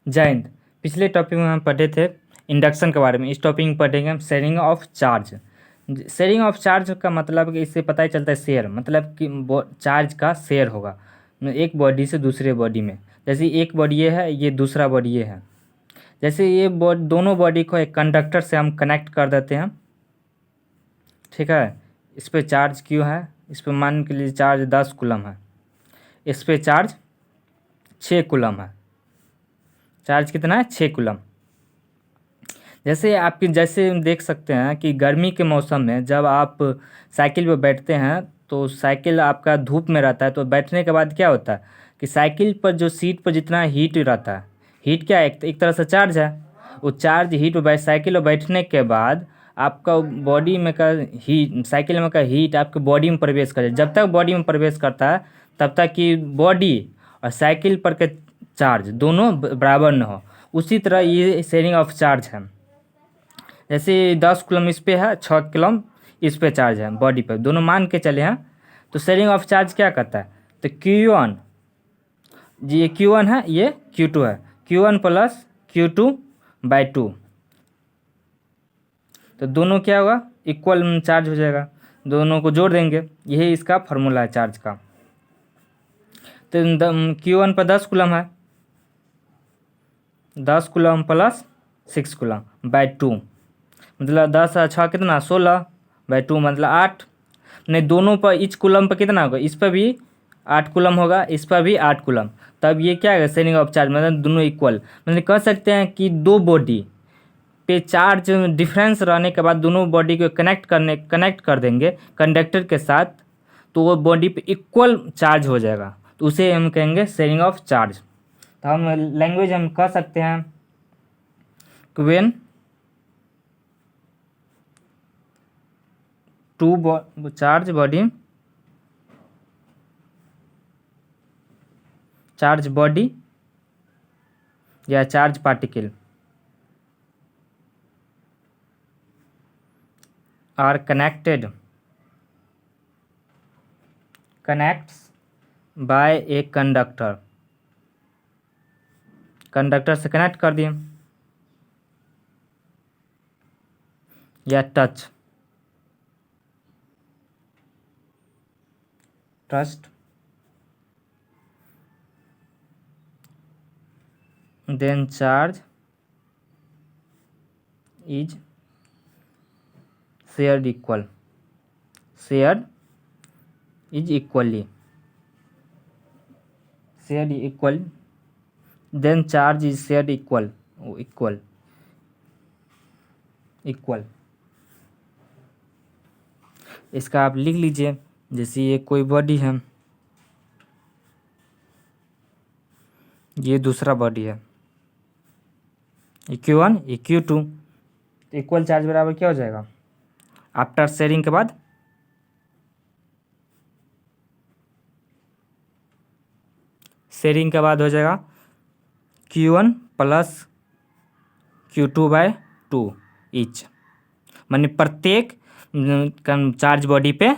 जय हिंद। पिछले टॉपिक में हम पढ़े थे इंडक्शन के बारे में। इस टॉपिक में पढ़ेंगे हम sharing of charge. Sharing of charge का मतलब कि इससे पता ही चलता है शेयर, मतलब कि चार्ज का शेयर होगा एक बॉडी से दूसरे बॉडी में। जैसे एक बॉडी ये है, ये दूसरा बॉडी ये है। जैसे ये दोनों बॉडी को एक कंडक्टर से हम कनेक्ट कर देते हैं, ठीक है। इस पर चार्ज क्यों है, इस पर मान के लिए चार्ज 10 कूलम है, इस पर चार्ज 6 कूलम है। चार्ज कितना है? 6 कूलम। जैसे देख सकते हैं कि गर्मी के मौसम में जब आप साइकिल पर बैठते हैं तो साइकिल आपका धूप में रहता है, तो बैठने के बाद क्या होता है कि साइकिल पर जो सीट पर जितना हीट रहता है, हीट क्या है? एक तरह से चार्ज है। वो चार्ज हीट पर साइकिल पर बैठने के बाद आपका बॉडी में का हीट, साइकिल में का हीट आपके बॉडी में प्रवेश करे। जब तक बॉडी में प्रवेश करता है तब तक कि बॉडी और साइकिल पर के चार्ज दोनों बराबर न हो। उसी तरह ये शेयरिंग ऑफ चार्ज है। जैसे 10 कूलम इस पे है, 6 कूलम इस पे चार्ज है बॉडी पर, दोनों मान के चले हैं। तो शेयरिंग ऑफ चार्ज क्या करता है? तो Q1, ये Q1 है, ये Q2 है। Q1 प्लस Q2/2, तो दोनों क्या होगा? इक्वल चार्ज हो जाएगा। दोनों को जोड़ देंगे, यही इसका फॉर्मूला है चार्ज का। तो Q1 पर 10 कूलम है, 10 कूलम प्लस 6 कूलम/2, मतलब 10 और 6 कितना? 16/2 मतलब 8। नहीं, दोनों पर इच कूलम पर कितना होगा? इस पर भी 8 कूलम होगा, इस पर भी 8 कूलम। तब ये क्या है? शेयरिंग ऑफ चार्ज, मतलब दोनों इक्वल। मतलब कह सकते हैं कि दो बॉडी पे चार्ज डिफरेंस रहने के बाद दोनों बॉडी को कनेक्ट कर देंगे कंडक्टर के साथ, तो वो बॉडी पे इक्वल चार्ज हो जाएगा। तो उसे हम कहेंगे शेयरिंग ऑफ चार्ज। तो हम लैंग्वेज हम कह सकते हैं व्हेन टू चार्ज बॉडी या charge particle are connects by a conductor से कनेक्ट कर दिए, या touch then charge is shared equal then charge is shared equal. इसका आप लिख लीजिए। जैसे ये कोई बॉडी है, ये दूसरा बॉडी है, Q1 Q2, इक्वल चार्ज बराबर क्या हो जाएगा आफ्टर शेयरिंग के बाद? शेयरिंग के बाद हो जाएगा Q1 प्लस Q2/2 ईच, माने प्रत्येक चार्ज बॉडी पे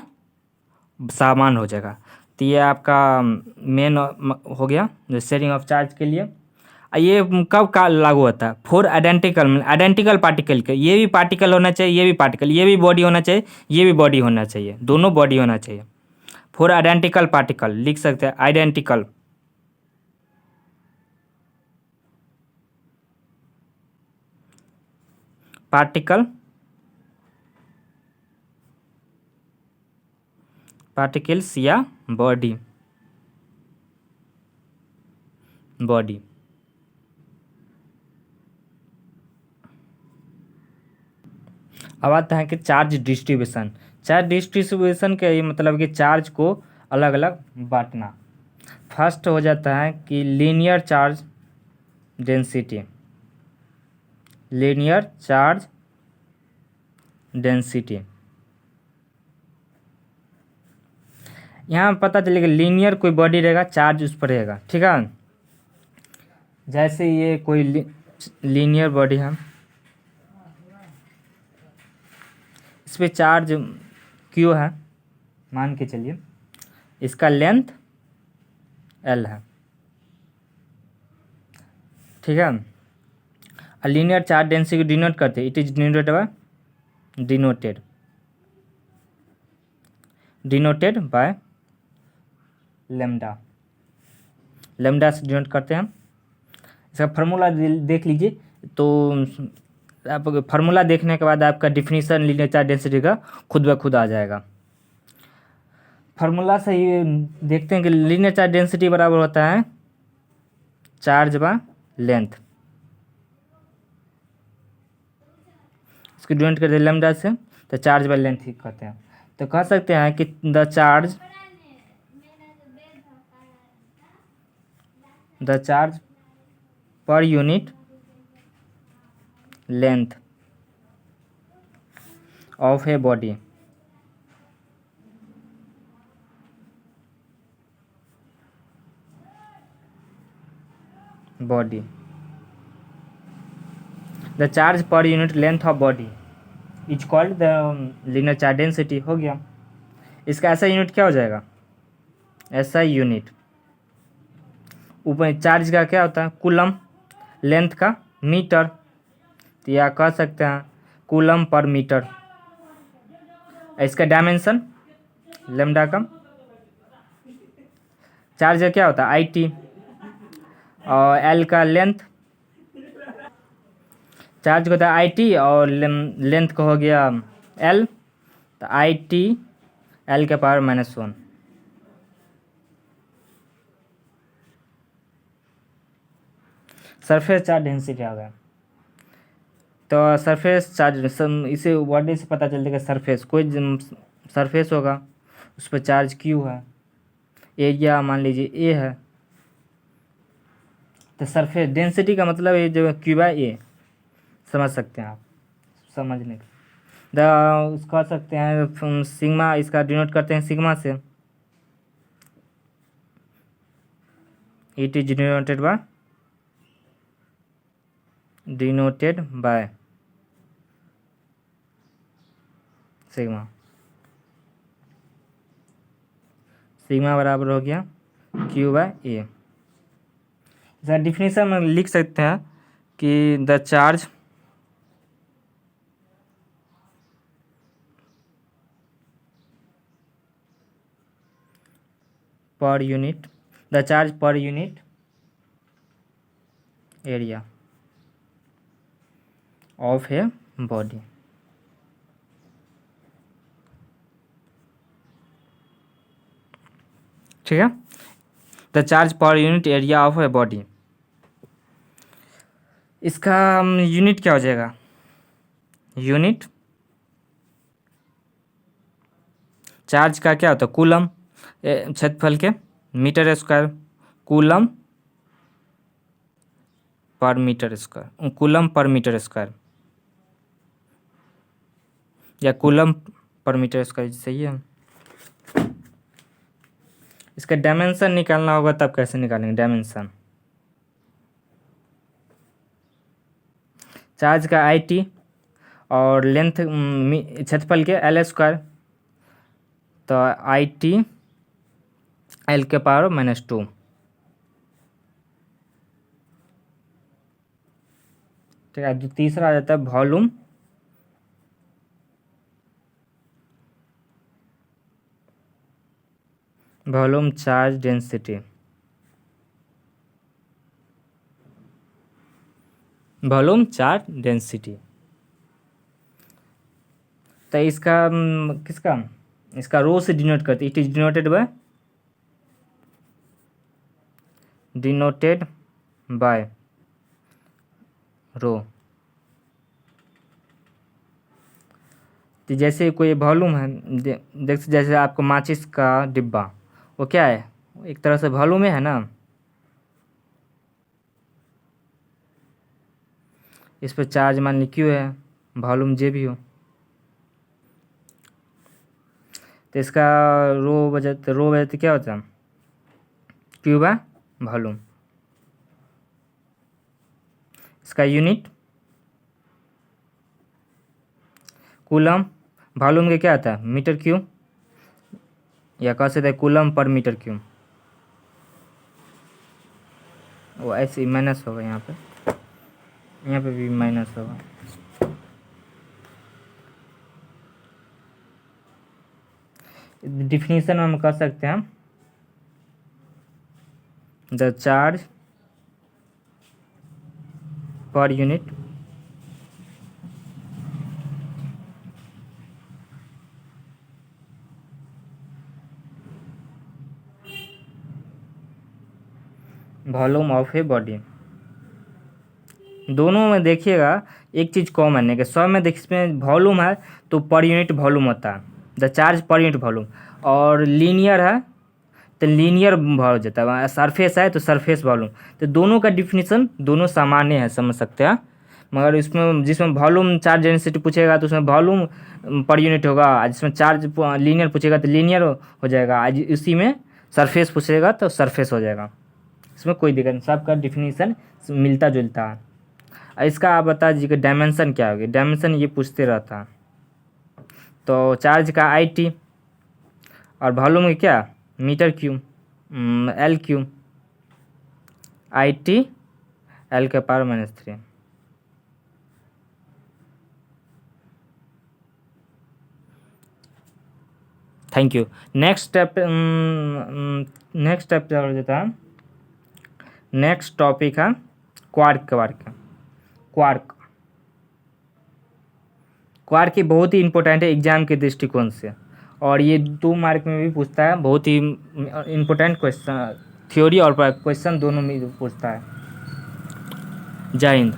समान हो जाएगा। तो ये आपका मेन हो गया जो शेयरिंग ऑफ चार्ज के लिए। ये कब का लागू होता है? फॉर आइडेंटिकल पार्टिकल के। ये भी पार्टिकल होना चाहिए, ये भी पार्टिकल, ये भी बॉडी होना चाहिए, ये भी बॉडी होना चाहिए, दोनों बॉडी होना चाहिए। फॉर आइडेंटिकल पार्टिकल लिख सकते हैं आइडेंटिकल पार्टिकल्स या बॉडी। अब आता है कि चार्ज डिस्ट्रीब्यूशन के ये मतलब कि चार्ज को अलग अलग बांटना। फर्स्ट हो जाता है कि लीनियर चार्ज डेंसिटी। यहाँ पता चलेगा लीनियर कोई बॉडी रहेगा, चार्ज उस पर रहेगा, ठीक है। जैसे ये कोई लीनियर बॉडी है, इस पर चार्ज Q है, मान के चलिए, इसका लेंथ L है, ठीक है। लीनियर चार्ज डेंसिटी को डिनोट करते हैं, it is denoted by lambda. Lambda से डिनोट करते हैं हम। इसका फार्मूला देख लीजिए। तो आप फार्मूला देखने के बाद आपका डिफिनीशन लीनियर चार्ज डेंसिटी का खुद ब खुद आ जाएगा। फार्मूला से ही देखते हैं कि लीनियर चार्ज डेंसिटी बराबर होता है चार्ज बा लेंथ। इसको डिनोट करते हैं लेमडा से, तो चार्ज बाय लेंथ ही कहते हैं। तो कह सकते हैं कि the charge per unit length of a body the charge per unit length of body is called the linear charge density. हो गया। इसका ऐसा यूनिट क्या हो जाएगा, ऐसा यूनिट। ऊपर चार्ज का क्या होता है कूलम, लेंथ का मीटर, तो या कह सकते हैं कूलम पर मीटर। इसका डायमेंशन लेमडा का। चार्ज का क्या होता है आई टी, और एल का लेंथ। चार्ज को होता है आई टी और लेंथ को हो गया एल, तो आई टी एल के पावर -1। सरफेस चार्ज डेंसिटी आ गया। तो सरफेस चार्ज इसे वर्ड से पता चलता है कि सरफेस, कोई सरफेस होगा उस पर चार्ज क्यू है, एरिया मान लीजिए ए है, तो सरफेस डेंसिटी का मतलब ये जो क्यू बाय ए, समझ सकते हैं आप समझने के। कह सकते हैं सिग्मा, इसका डिनोट करते हैं सिग्मा से। It is denoted by sigma. Sigma बराबर हो गया क्यू बाय ए। इसका डिफिनीशन में लिख सकते हैं कि the charge per unit area of a body. ठीक है। The charge per unit area of a body, इसका यूनिट क्या हो जाएगा, यूनिट चार्ज का क्या होता है कूलम, क्षेत्रफल के मीटर स्क्वायर, कूलम पर मीटर स्क्वायर, या कूलम पर मीटर स्क्वायर सही है। इसका डायमेंशन निकालना होगा, तब कैसे निकालेंगे डायमेंशन। चार्ज का आई टी और लेंथ क्षेत्रफल के एल स्क्वायर, तो आई टी एल के पावर -2। ठीक है। जो तीसरा आ जाता है वॉल्यूम चार्ज डेंसिटी। तो इसका इसका रो से डिनोट करते, इट इज डिनोटेड बाय रो। तो जैसे कोई वॉल्यूम है, देख जैसे आपको माचिस का डिब्बा, वो क्या है, एक तरह से वॉल्यूम है ना। इस पर चार्ज मान ली क्यू है, वॉल्यूम जे भी हो, तो इसका रो बजाते क्या होता है क्यू बाय वॉल्यूम। इसका यूनिट कूलम, वॉल्यूम के क्या आता है मीटर क्यूब, या कह सकते हैं कूलम पर मीटर क्यूब। वो ऐसे ही माइनस होगा यहाँ पे भी माइनस होगा। डिफिनीशन हम कर सकते हैं, the charge per unit volume of a body. दोनों में देखिएगा एक चीज़ कॉमन है कि सब में देखिए इसमें वॉल्यूम है तो पर यूनिट वॉल्यूम होता है, the charge per unit volume. और लीनियर है तो लीनियर हो जाता है, सरफेस है तो सरफेस वॉल्यूम। तो दोनों का डिफिनीसन दोनों सामान्य है, समझ सकते हैं। मगर इसमें जिसमें वॉल्यूम चार्ज डेंसिटी पूछेगा तो उसमें वॉल्यूम पर यूनिट होगा, जिसमें चार्ज लीनियर पूछेगा तो लीनियर हो जाएगा, आज इसी में सरफेस पूछेगा तो सरफेस हो जाएगा। इसमें कोई दिक्कत नहीं, सबका डिफिनीसन मिलता जुलता है। इसका आप बता दीजिए कि डायमेंशन क्या होगी। डायमेंशन ये पूछते रहता है। तो चार्ज का IT और वॉल्यूम क्या metre cube, L cube, IT L के power -3। Thank you. Next step हो जाता है, नेक्स्ट टॉपिक है क्वार्क के बारे में। क्वार्क ही बहुत ही इंपॉर्टेंट है एग्जाम के दृष्टिकोण से, और ये 2 मार्क में भी पूछता है। बहुत ही इम्पोर्टेंट क्वेश्चन, थ्योरी और क्वेश्चन दोनों में पूछता है। जय हिंद।